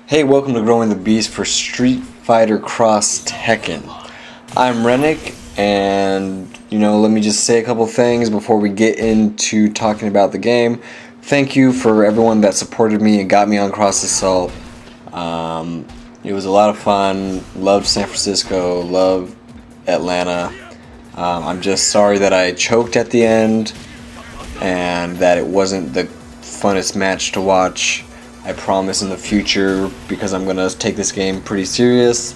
Hey, welcome to Growing the Beast for Street Fighter Cross Tekken. I'm ReNiC, and let me just say a couple things before we get into talking about the game. Thank you for everyone that supported me and got me on Cross Assault. It was a lot of fun. Loved San Francisco, loved Atlanta. I'm just sorry that I choked at the end and that it wasn't the funnest match to watch. I promise in the future, because I'm going to take this game pretty serious,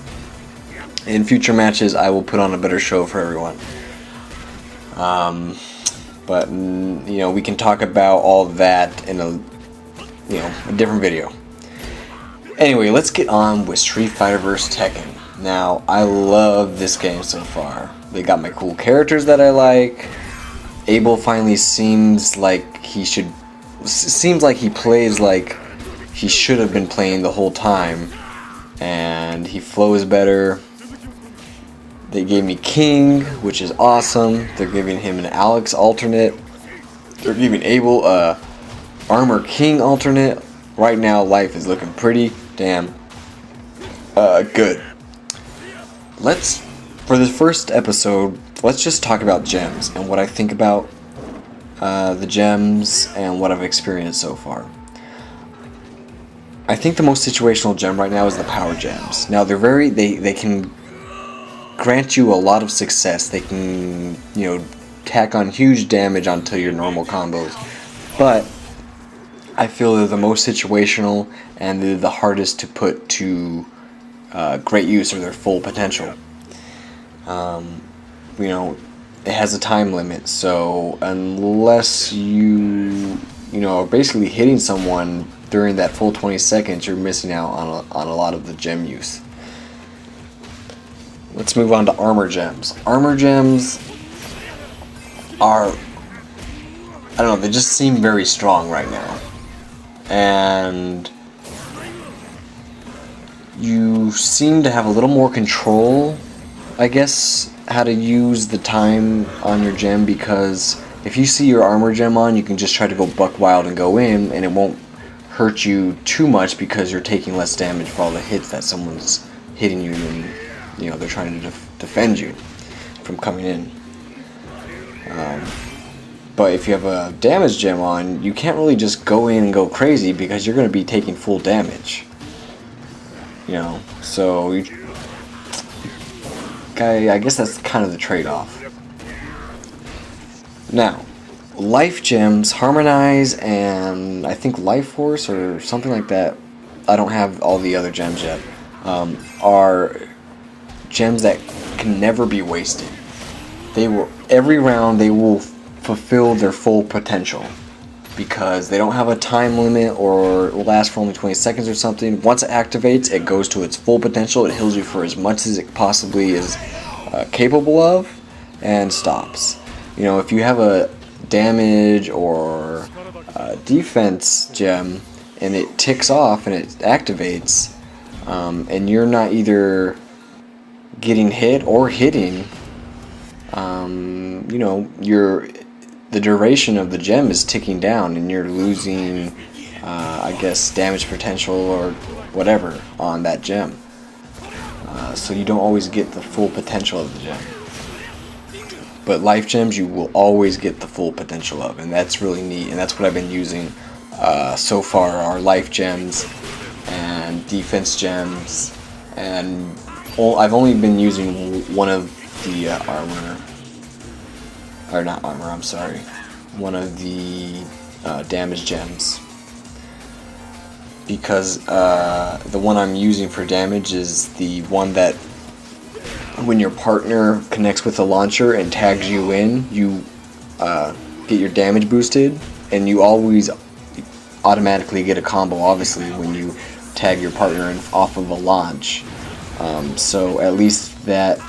in future matches I will put on a better show for everyone. But we can talk about all that in a different video. Anyway, let's get on with Street Fighter vs. Tekken. Now, I love this game so far. They got my cool characters that I like. Abel finally seems like he plays like he should have been playing the whole time, and he flows better. They gave me King, which is awesome. They're giving him an Alex alternate. They're giving Abel a Armor King alternate. Right now, life is looking pretty damn good. For this first episode, let's just talk about gems and what I think about the gems and what I've experienced so far. I think the most situational gem right now is the power gems. Now they can grant you a lot of success. They can tack on huge damage onto your normal combos, but I feel they're the most situational and they're the hardest to put to great use or their full potential. It has a time limit, so unless you are basically hitting someone during that full 20 seconds, you're missing out on a lot of the gem use. Let's move on to armor gems. Armor gems are, they just seem very strong right now. And you seem to have a little more control, I guess, how to use the time on your gem, because if you see your armor gem on, you can just try to go buck wild and go in, and it won't hurt you too much because you're taking less damage for all the hits that someone's hitting you, and they're trying to defend you from coming in. But if you have a damage gem on, you can't really just go in and go crazy because you're going to be taking full damage. So I guess that's kind of the trade-off. Now, life gems, Harmonize, and I think Life Force or something like that, I don't have all the other gems yet, are gems that can never be wasted. Every round they will fulfill their full potential because they don't have a time limit or will last for only 20 seconds or something. Once it activates, it goes to its full potential. It heals you for as much as it possibly is capable of and stops. If you have a damage or defense gem and it ticks off and it activates, and you're not either getting hit or hitting, the duration of the gem is ticking down and you're losing damage potential or whatever on that gem, so you don't always get the full potential of the gem. But life gems you will always get the full potential of, and that's really neat, and that's what I've been using so far, are life gems and defense gems, and I've only been using one of the one of the damage gems, because the one I'm using for damage is the one that when your partner connects with the launcher and tags you in, you get your damage boosted, and you always automatically get a combo, obviously, when you tag your partner in off of a launch. So at least that,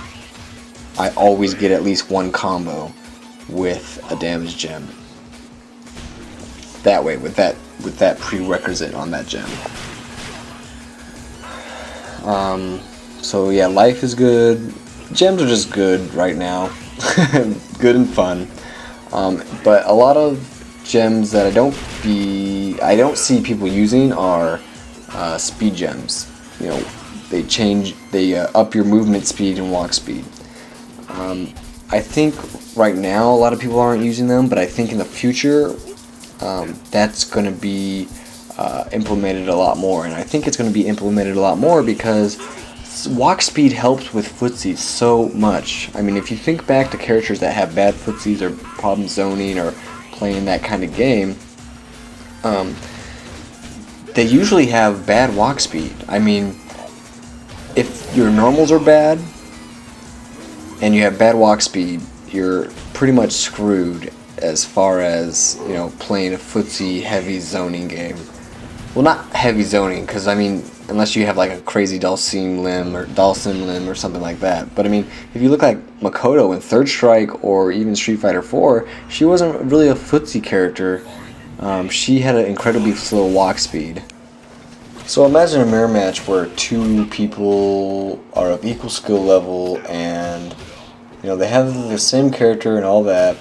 I always get at least one combo with a damage gem. That way, with that prerequisite on that gem. So yeah, life is good. Gems are just good right now. Good and fun. But a lot of gems that I don't see people using are speed gems. You know, they up your movement speed and walk speed. I think right now a lot of people aren't using them, but I think in the future that's going to be implemented a lot more, and I think it's going to be implemented a lot more because walk speed helps with footsies so much. I mean, if you think back to characters that have bad footsies or problem zoning or playing that kind of game, they usually have bad walk speed. I mean, if your normals are bad and you have bad walk speed, you're pretty much screwed as far as, you know, playing a footsie heavy zoning game. Well, not heavy zoning, because I mean, unless you have like a crazy Dalsim limb or something like that. But I mean, if you look like Makoto in Third Strike or even Street Fighter 4, she wasn't really a footsie character. She had an incredibly slow walk speed. So imagine a mirror match where two people are of equal skill level and, you know, they have the same character and all that.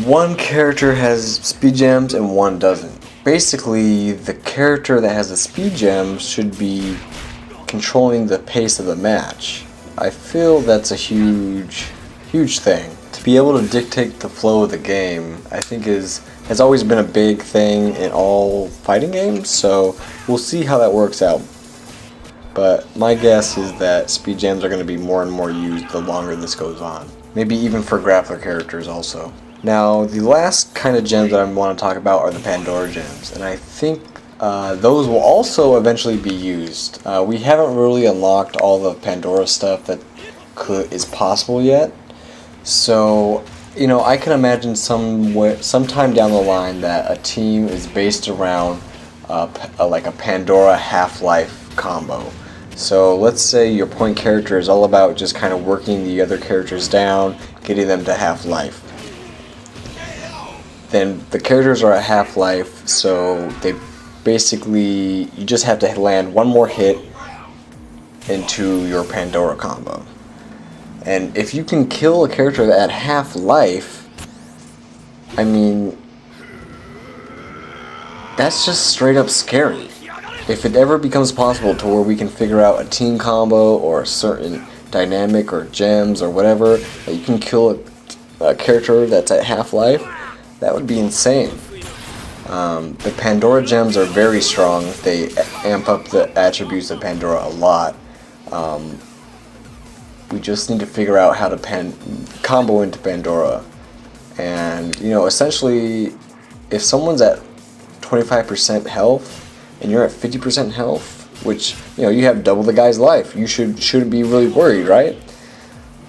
One character has speed gems and one doesn't. Basically, the character that has the speed gems should be controlling the pace of the match. I feel that's a huge thing. To be able to dictate the flow of the game, I think has always been a big thing in all fighting games, so we'll see how that works out. But my guess is that speed gems are going to be more and more used the longer this goes on. Maybe even for grappler characters also. Now, the last kind of gems that I want to talk about are the Pandora gems, and I think those will also eventually be used. We haven't really unlocked all the Pandora stuff that is possible yet, so, you know, I can imagine sometime down the line that a team is based around like a Pandora Half-Life combo. So let's say your point character is all about just kind of working the other characters down, getting them to half-life. Then the characters are at half-life, so they basically, you just have to land one more hit into your Pandora combo. And if you can kill a character at half-life, I mean, that's just straight up scary. If it ever becomes possible to where we can figure out a team combo or a certain dynamic or gems or whatever, that you can kill a character that's at half-life, that would be insane. The Pandora gems are very strong. They amp up the attributes of Pandora a lot. We just need to figure out how to combo into Pandora. And, you know, essentially, if someone's at 25% health and you're at 50% health, which, you know, you have double the guy's life, you shouldn't be really worried, right?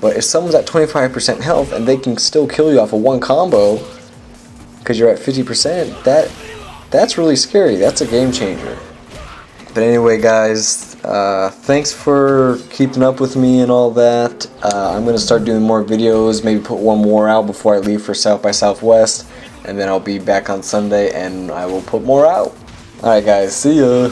But if someone's at 25% health and they can still kill you off of one combo because you're at 50%, that's really scary. That's a game changer. But anyway, guys, thanks for keeping up with me and all that. I'm going to start doing more videos, maybe put one more out before I leave for South by Southwest, and then I'll be back on Sunday and I will put more out. Alright guys, see ya!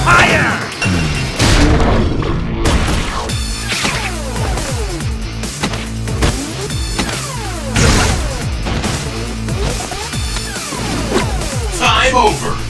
Fire! 'Game over!